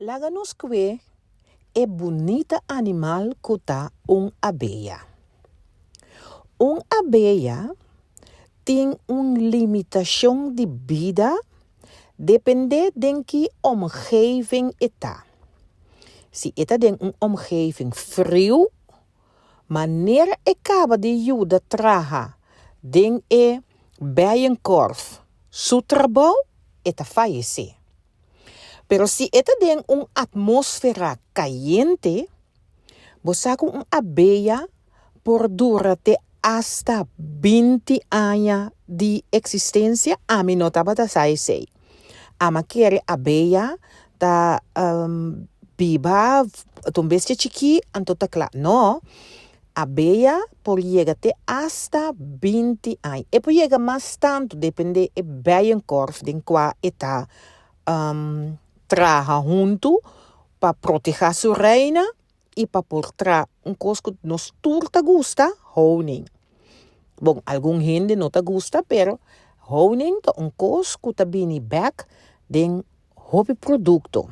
Láganos que é bonita animal que tá abelha. Abelha tem uma limitação de vida depende de que omgeving está. Se está em uma omgeving frio, maneira acaba de ajuda traga den bijenkorf. Su trabalho está fallecer. Pero si está en una atmósfera caliente, vos saca una abella por durante hasta 20 años de existencia. A mí no estaba de say. Ama quiere abella ta viva un bestia chiqui antota claro. No, abella por llegar hasta 20 años. E por llegar más tanto depende de bijenkorf den qua está traga junto para proteger su reina y para portar un cosco que nos turta gusta, honing. Bom, algum gente não te gusta, pero honing é um cosco que vem back de hobby produto.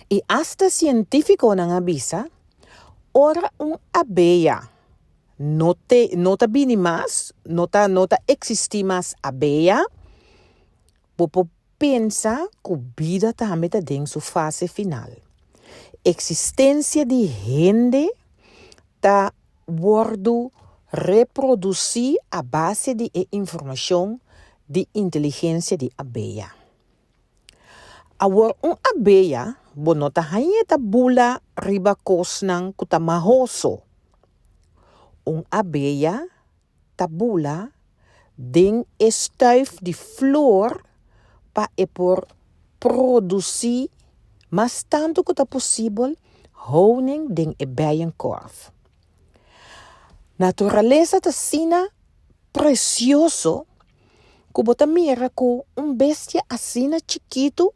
E hasta científico não avisa, ora abelha não te vem mais, não existe mais abelha, pensa que a vida também está em sua fase final. Existência de gente está sendo reproduzida a base de informação de inteligência de abelha. Agora, abelha, bonota está bula riba cosnang que está mahoso. Abelha está bula den stuif de flor para por produzir mais tanto que é possível honing den bijenkorf. Natureza está sina precioso que bota mira com bestia assim chiquito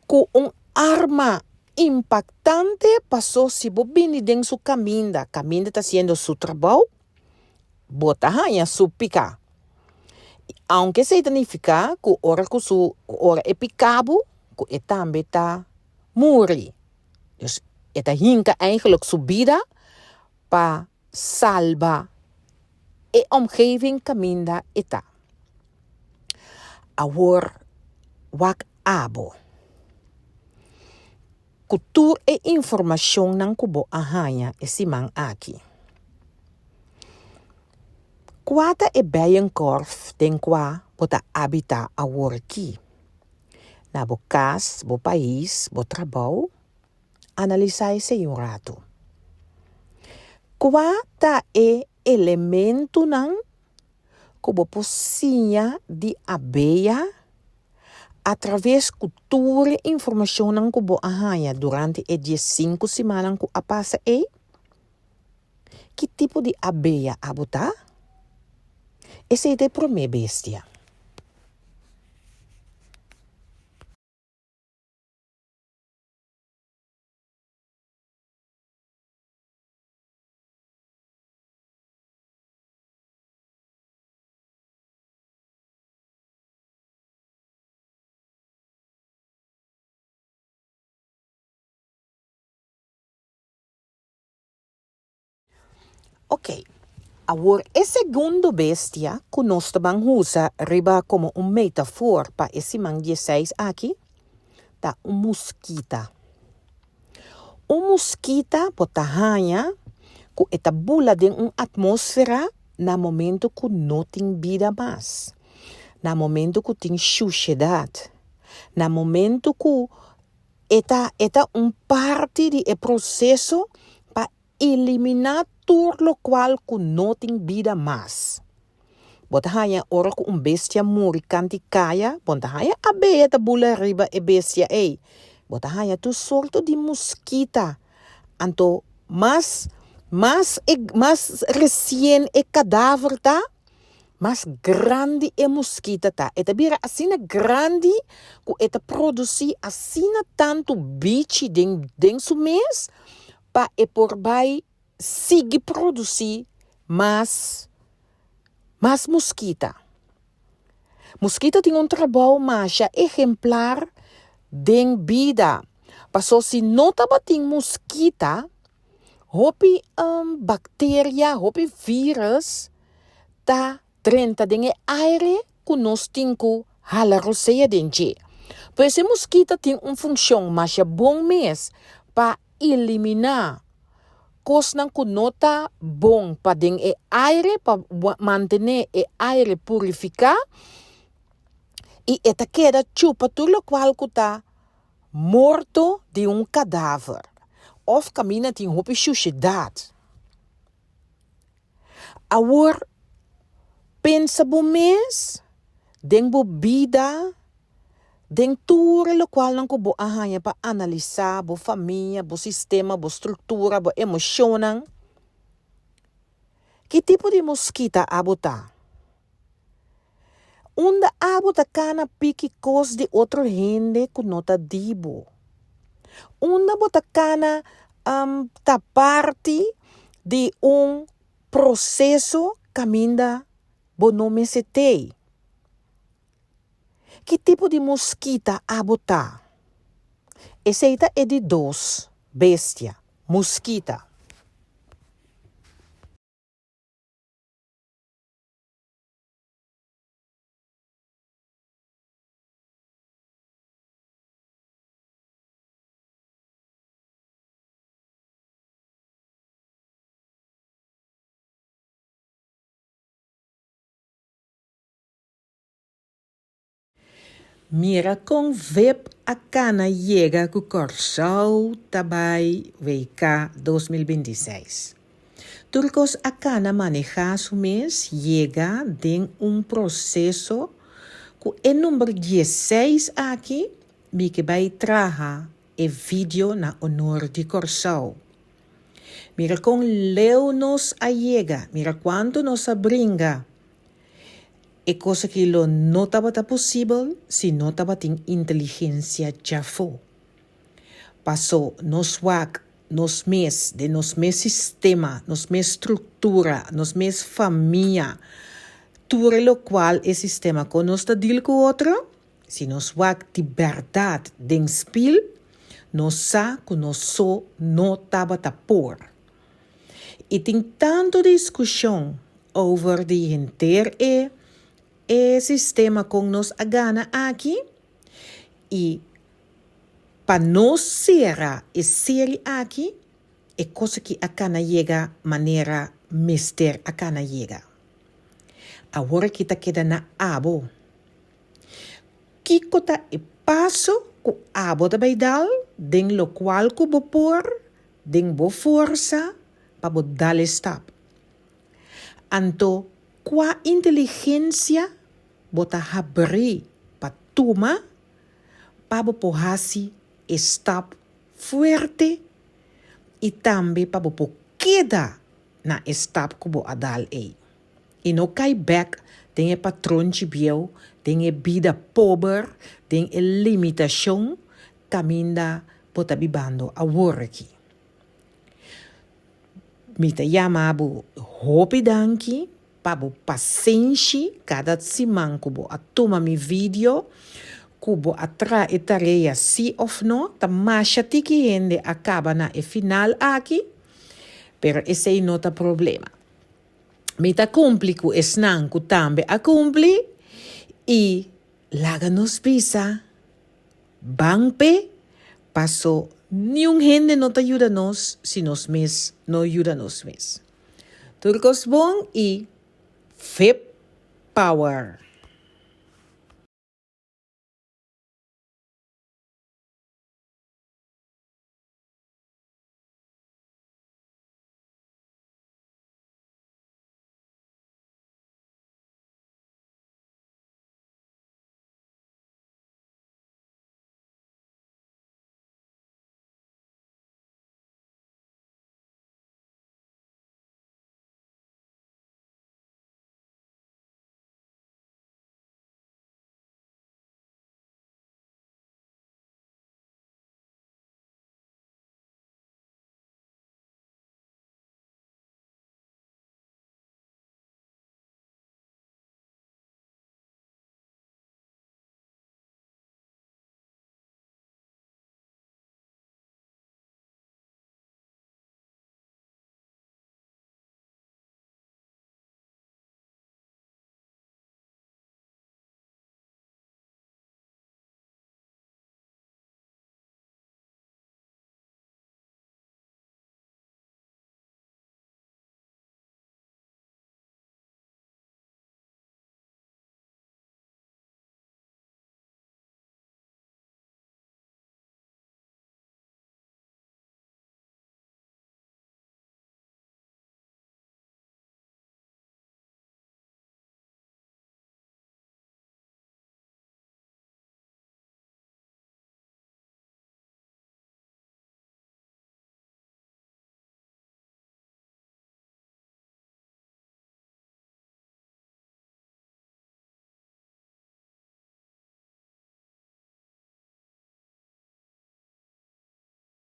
com arma impactante passou se bobini den su caminda está sendo su trabalho bota hanha su pica. Aunque significa que ora é picado, que também está morri. Dus het hinka eigenlijk subida para salvar a omgeving caminda eta. Agora, wak abo. Cultura e informação não kubo ahanha esse man aqui. Quata e bijenkorf den qua bota habita a worki. Na bo cas, bo país, bo trabalho, analisai se um rato. Quata e elemento nan como posinha de abelha através cultura e informação nan kubo ahanha durante e 15 semanas ku apasa e? Que tipo de abelha abota? Essa é a primeira bestia. Ok. Agora, a segunda bestia que nós também usa riba como metáfora para esse man 16 aqui, tá mosquita. Mosquita bota hanha que está bula de atmosfera na momento que não tem vida mais. Na momento que tem suciedade. Na momento que está parte do processo para eliminar tudo o qual que não tem vida mais. Bota hanha ora que bestia morre canti caia, bota hanha abelha ta bula riba e bestia ei. Bota hanha tu sorto de mosquita. Anto mas recém e cadáver tá, mas grande e mosquita tá. Eta bira assim grande que eta produzir assim tanto bicho den su mês para e por vai seguir produzir mais mosquita. Mosquita tem trabalho mais exemplar den vida. Paso si nota bating mosquita, hopi bacteria, hopi virus, ta trenta den aire ku nos tinku hala roseia denje. Pues esse mosquita tem função mas é bom mês para eliminar cos não nota bom para den aire, para manter aire purificar e eta queda chupa tudo qual está morto de cadáver. Of camina tem hopi suciedade. Agora, pensa bom mês, den bo vida, den tudo lo qual não bo arranha para analisar bo família, bo sistema, bo estrutura, bo emoção. Que tipo de mosquita abota? Onda abota cana pique cos de outro gente que nota dibo. Onda bota cana ta parte de processo caminda bo nome setei. Que tipo de mosquita abota? Essa é de dois, bestia, mosquita. Mira com web a cana chega com Corsau tabai VK 2026. Turcos a cana maneja su mês chega de processo que é número 16 aqui, me que vai trazer e vídeo na honor de Corsau. Mira com leu nos a chega, mira quanto nos brinca. É coisa que não estava possível se não estava tem inteligência já foi. Passou nos WAC, nos mês, de nos mês sistema, nos mês estrutura, nos mês família, tudo o qual é sistema que nós está deal com outro, se nos WAC de verdade den spil, nós sa que nós só não estava por. E tem tanto discussão over de inteiro sistema com nos agana aqui e para nós ser série aqui é coisa que a cana chega maneira mister a cana chega. Agora que tá queda na abo. Que cota e passo que abo da baidal den lo qual que bo por den bo força para bo dar stop. Anto qua inteligência bota abrir para toma para pohasi stop fuerte e também para queda na stop que bo adal e não cai back tem patrão de biel tem vida pobre tem limitação caminda bota bibando a work me te chama abo hopi danki pabo paciência cada semana kubo a toma mi vídeo kubo atra e tarefa sim ou não ta masha tiki hende acaba na e final aqui pero esse não tá problema me ta complico esnan ku tambe a cumpli e laga nos pisa bangpe paso nenhum gente não te ajuda nos se nos mes não ajuda nos mes turcos bom e Fip Power.